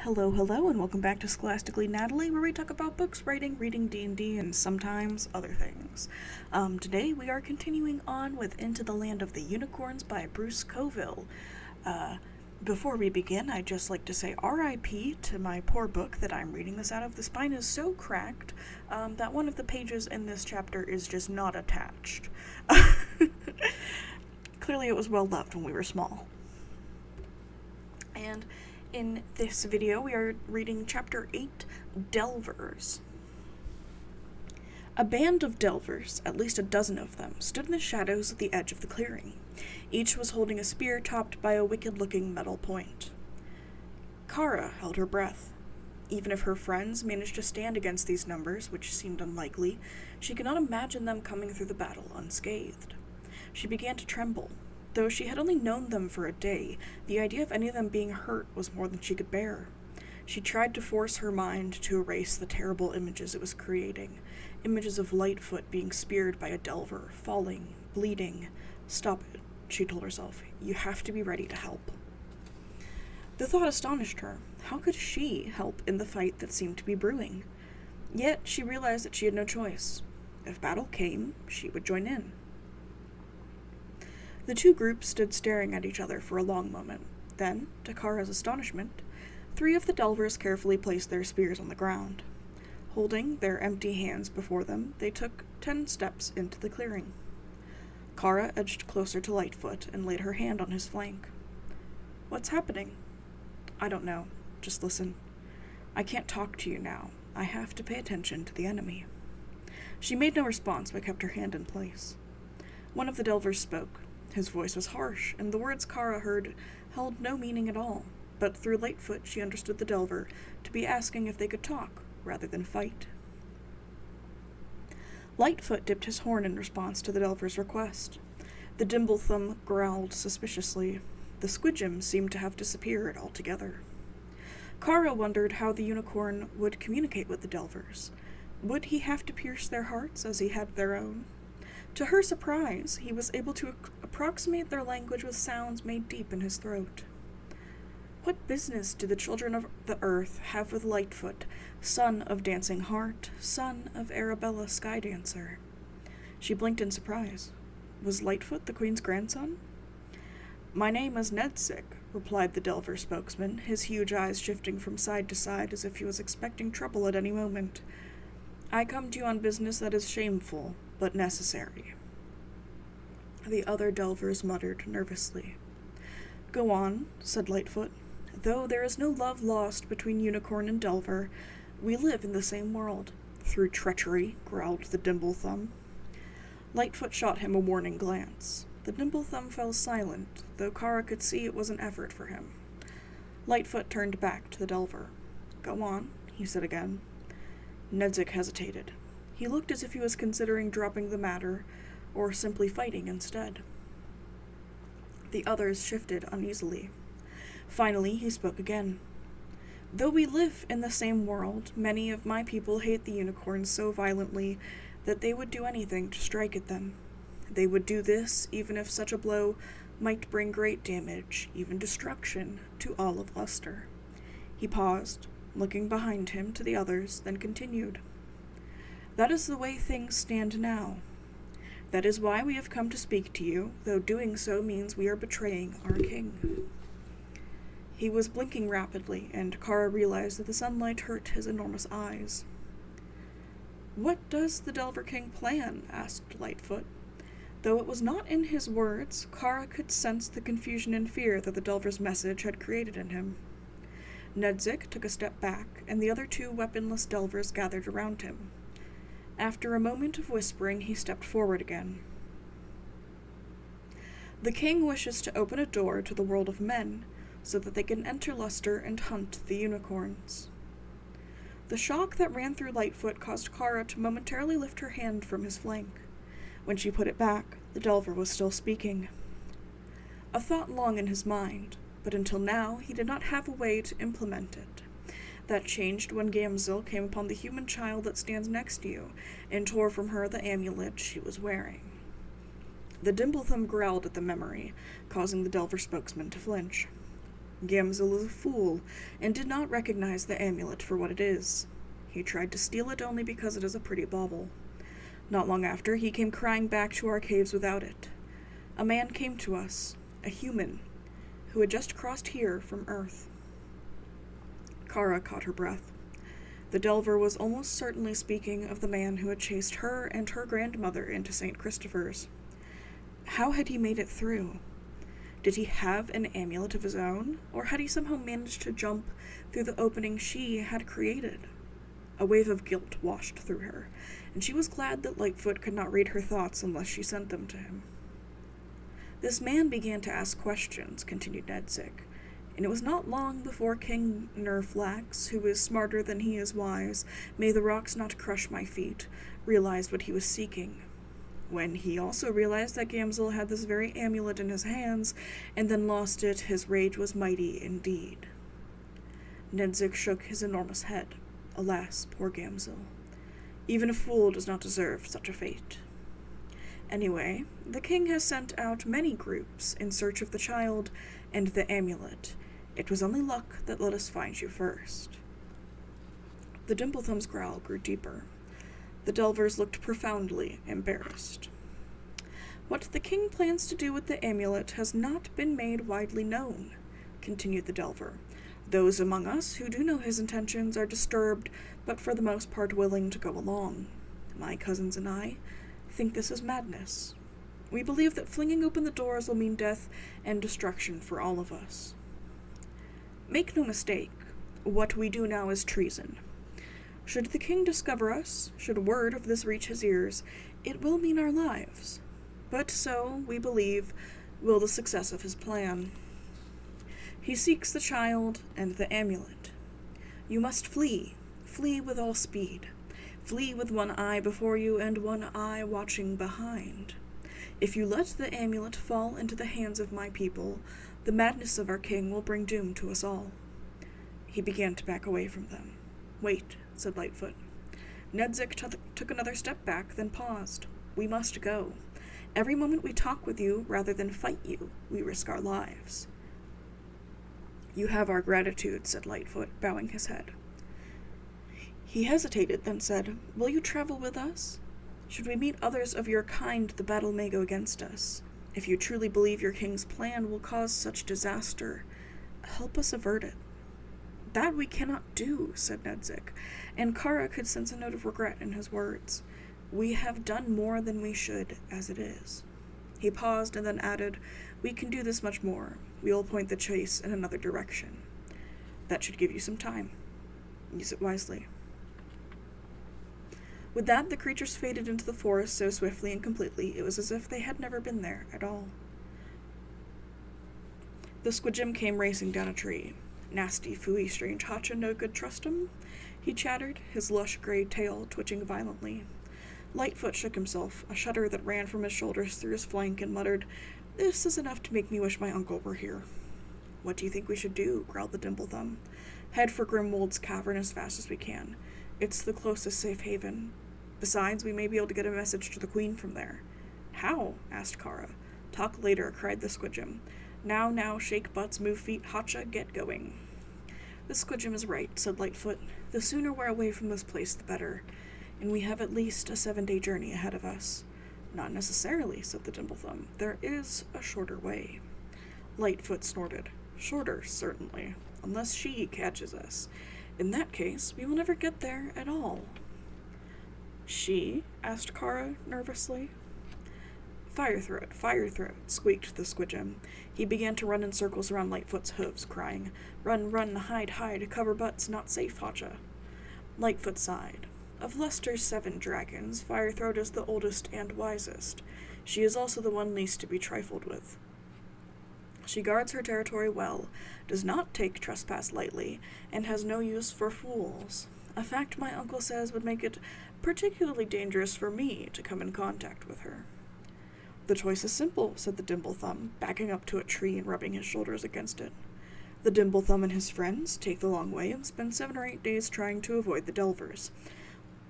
Hello, and welcome back to Scholastically Natalie, where we talk about books, writing, reading D&D, and sometimes other things. Today we are continuing on with Into the Land of the Unicorns by Bruce Coville. Before we begin, I'd just like to say R.I.P. to my poor book that I'm reading this out of. The spine is so cracked that one of the pages in this chapter is just not attached. Clearly it was well loved when we were small. And in this video, we are reading Chapter 8, Delvers. A band of delvers, at least a dozen of them, stood in the shadows at the edge of the clearing. Each was holding a spear topped by a wicked-looking metal point. Kara held her breath. Even if her friends managed to stand against these numbers, which seemed unlikely, she could not imagine them coming through the battle unscathed. She began to tremble. Though she had only known them for a day, the idea of any of them being hurt was more than she could bear. She tried to force her mind to erase the terrible images it was creating. Images of Lightfoot being speared by a delver, falling, bleeding. Stop it, she told herself. You have to be ready to help. The thought astonished her. How could she help in the fight that seemed to be brewing? Yet she realized that she had no choice. If battle came, she would join in. The two groups stood staring at each other for a long moment. Then, to Kara's astonishment, 3 of the delvers carefully placed their spears on the ground. Holding their empty hands before them, they took 10 steps into the clearing. Kara edged closer to Lightfoot and laid her hand on his flank. "What's happening?" "I don't know. Just listen. I can't talk to you now. I have to pay attention to the enemy." She made no response but kept her hand in place. One of the delvers spoke. His voice was harsh, and the words Kara heard held no meaning at all, but through Lightfoot she understood the delver to be asking if they could talk, rather than fight. Lightfoot dipped his horn in response to the delver's request. The Dimblethumb growled suspiciously. The Squidgems seemed to have disappeared altogether. Kara wondered how the unicorn would communicate with the delvers. Would he have to pierce their hearts as he had their own? To her surprise, he was able to approximate their language with sounds made deep in his throat. What business do the children of the earth have with Lightfoot, son of Dancing Heart, son of Arabella Skydancer? She blinked in surprise. Was Lightfoot the queen's grandson? "My name is Nedsick," replied the Delver spokesman, his huge eyes shifting from side to side as if he was expecting trouble at any moment. "I come to you on business that is shameful, but necessary." The other delvers muttered nervously. "Go on," said Lightfoot. "Though there is no love lost between unicorn and delver, we live in the same world." "Through treachery," growled the Dimblethumb. Lightfoot shot him a warning glance. The Dimblethumb fell silent, though Kara could see it was an effort for him. Lightfoot turned back to the delver. "Go on," he said again. Nedzik hesitated. He looked as if he was considering dropping the matter, or simply fighting instead. The others shifted uneasily. Finally, he spoke again. "Though we live in the same world, many of my people hate the unicorns so violently that they would do anything to strike at them. They would do this even if such a blow might bring great damage, even destruction, to all of Luster." He paused, looking behind him to the others, then continued. "That is the way things stand now. That is why we have come to speak to you, though doing so means we are betraying our king." He was blinking rapidly, and Kara realized that the sunlight hurt his enormous eyes. "What does the Delver King plan?" asked Lightfoot. Though it was not in his words, Kara could sense the confusion and fear that the Delver's message had created in him. Nedzik took a step back, and the other 2 weaponless delvers gathered around him. After a moment of whispering, he stepped forward again. "The king wishes to open a door to the world of men, so that they can enter Luster and hunt the unicorns." The shock that ran through Lightfoot caused Kara to momentarily lift her hand from his flank. When she put it back, the delver was still speaking. A thought long in his mind, but until now he did not have a way to implement it. That changed when Gamzil came upon the human child that stands next to you and tore from her the amulet she was wearing. The Dimblethumb growled at the memory, causing the Delver spokesman to flinch. Gamzil is a fool, and did not recognize the amulet for what it is. He tried to steal it only because it is a pretty bauble. Not long after, he came crying back to our caves without it. A man came to us, a human, who had just crossed here from Earth. Kara caught her breath. The Delver was almost certainly speaking of the man who had chased her and her grandmother into St. Christopher's. How had he made it through? Did he have an amulet of his own, or had he somehow managed to jump through the opening she had created? A wave of guilt washed through her, and she was glad that Lightfoot could not read her thoughts unless she sent them to him. This man began to ask questions, continued Nedzik, and it was not long before King Nerflax, who is smarter than he is wise, may the rocks not crush my feet, realized what he was seeking. When he also realized that Gamzil had this very amulet in his hands, and then lost it, his rage was mighty indeed. Nedzik shook his enormous head. Alas, poor Gamzil. Even a fool does not deserve such a fate. Anyway, the king has sent out many groups in search of the child and the amulet. It was only luck that let us find you first. The Dimplethum's growl grew deeper. The Delvers looked profoundly embarrassed. What the king plans to do with the amulet has not been made widely known, continued the Delver. Those among us who do know his intentions are disturbed, but for the most part willing to go along. My cousins and I think this is madness. We believe that flinging open the doors will mean death and destruction for all of us. Make no mistake, what we do now is treason. Should the king discover us, should word of this reach his ears, it will mean our lives. But so, we believe, will the success of his plan. He seeks the child and the amulet. You must flee. Flee with all speed. Flee with one eye before you and one eye watching behind. If you let the amulet fall into the hands of my people, the madness of our king will bring doom to us all. He began to back away from them. Wait, said Lightfoot. Nedzik took another step back, then paused. We must go. Every moment we talk with you, rather than fight you, we risk our lives. You have our gratitude, said Lightfoot, bowing his head. He hesitated, then said, Will you travel with us? Should we meet others of your kind, the battle may go against us. If you truly believe your king's plan will cause such disaster, help us avert it. That we cannot do, said Nedzik, and Kara could sense a note of regret in his words. We have done more than we should, as it is. He paused and then added, We can do this much more. We will point the chase in another direction. That should give you some time. Use it wisely. With that, the creatures faded into the forest so swiftly and completely it was as if they had never been there at all. The Squidgem came racing down a tree. Nasty, fooey, strange Hacha, no good trust him? He chattered, his lush gray tail twitching violently. Lightfoot shook himself, a shudder that ran from his shoulders through his flank, and muttered, This is enough to make me wish my uncle were here. What do you think we should do? Growled the Dimplethumb. Head for Grimwold's cavern as fast as we can. It's the closest safe haven. Besides, we may be able to get a message to the Queen from there. How? Asked Kara. Talk later, cried the Squidgem. Now, shake butts, move feet, Hacha, get going. The Squidgem is right, said Lightfoot. The sooner we're away from this place, the better. And we have at least a 7-day journey ahead of us. Not necessarily, said the Dimplethumb. There is a shorter way. Lightfoot snorted. Shorter, certainly, unless she catches us. In that case, we will never get there at all. She? Asked Kara nervously. Firethroat, squeaked the Squidgem. He began to run in circles around Lightfoot's hooves, crying, Run, hide, cover butts, not safe, Hacha. Lightfoot sighed. Of Lester's 7 dragons, Firethroat is the oldest and wisest. She is also the one least to be trifled with. She guards her territory well, does not take trespass lightly, and has no use for fools. A fact my uncle says would make it particularly dangerous for me to come in contact with her. The choice is simple, said the Dimplethumb, backing up to a tree and rubbing his shoulders against it. The Dimplethumb and his friends take the long way and spend 7 or 8 days trying to avoid the Delvers.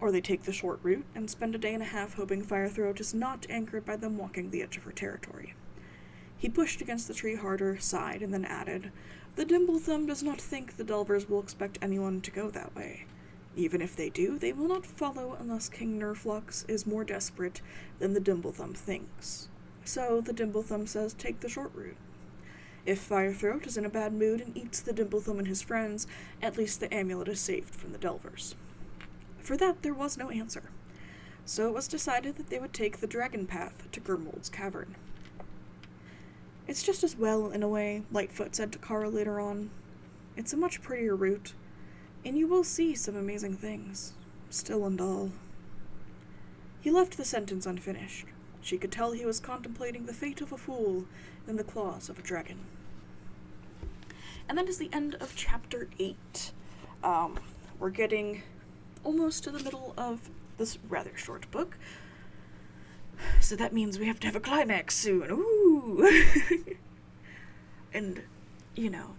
Or they take the short route and spend a day and a half hoping Firethroat is not anchored by them walking the edge of her territory. He pushed against the tree harder, sighed, and then added, The Dimblethumb does not think the Delvers will expect anyone to go that way. Even if they do, they will not follow unless King Nerflux is more desperate than the Dimblethumb thinks. So the Dimblethumb says take the short route. If Firethroat is in a bad mood and eats the Dimblethumb and his friends, at least the amulet is saved from the Delvers. For that there was no answer. So it was decided that they would take the dragon path to Gurmold's cavern. It's just as well, in a way, Lightfoot said to Kara later on. It's a much prettier route, and you will see some amazing things, still and all. He left the sentence unfinished. She could tell he was contemplating the fate of a fool in the claws of a dragon. And that is the end of chapter 8. We're getting almost to the middle of this rather short book. So that means we have to have a climax soon. Ooh! And, you know,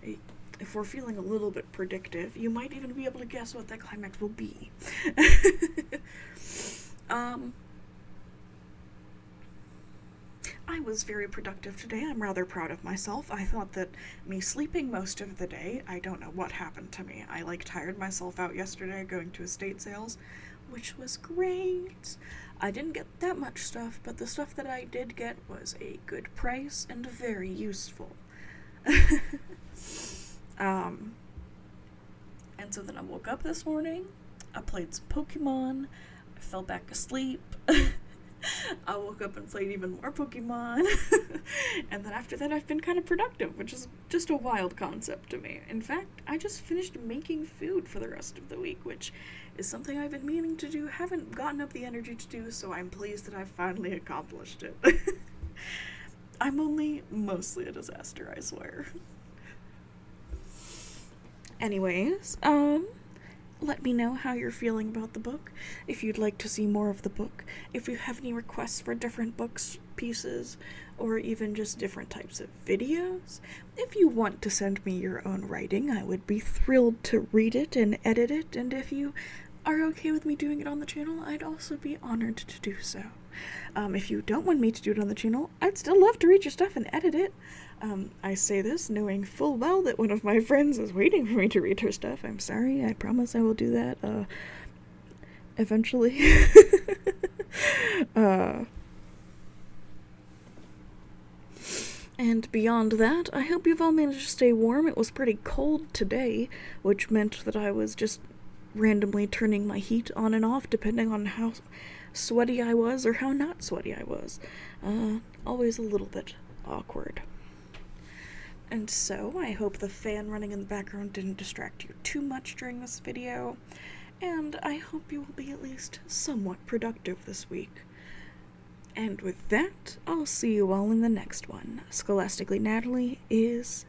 if we're feeling a little bit predictive, you might even be able to guess what that climax will be. I was very productive today. I'm rather proud of myself. I thought that me sleeping most of the day, I don't know what happened to me. I, tired myself out yesterday going to estate sales, which was great. I didn't get that much stuff, but the stuff that I did get was a good price and very useful. And so then I woke up this morning, I played some Pokemon, I fell back asleep, I woke up and played even more Pokemon, and then after that I've been kind of productive, which is just a wild concept to me. In fact, I just finished making food for the rest of the week, which is something I've been meaning to do, haven't gotten up the energy to do, so I'm pleased that I've finally accomplished it. I'm only mostly a disaster, I swear. Anyways, let me know how you're feeling about the book, if you'd like to see more of the book, if you have any requests for different books, pieces, or even just different types of videos. If you want to send me your own writing, I would be thrilled to read it and edit it, and if you are okay with me doing it on the channel, I'd also be honored to do so. If you don't want me to do it on the channel, I'd still love to read your stuff and edit it. I say this knowing full well that one of my friends is waiting for me to read her stuff. I'm sorry, I promise I will do that, eventually. And beyond that, I hope you've all managed to stay warm. It was pretty cold today, which meant that I was just randomly turning my heat on and off depending on how sweaty I was or how not sweaty I was. Always a little bit awkward. And so, I hope the fan running in the background didn't distract you too much during this video, and I hope you will be at least somewhat productive this week. And with that, I'll see you all in the next one. Scholastically Natalie is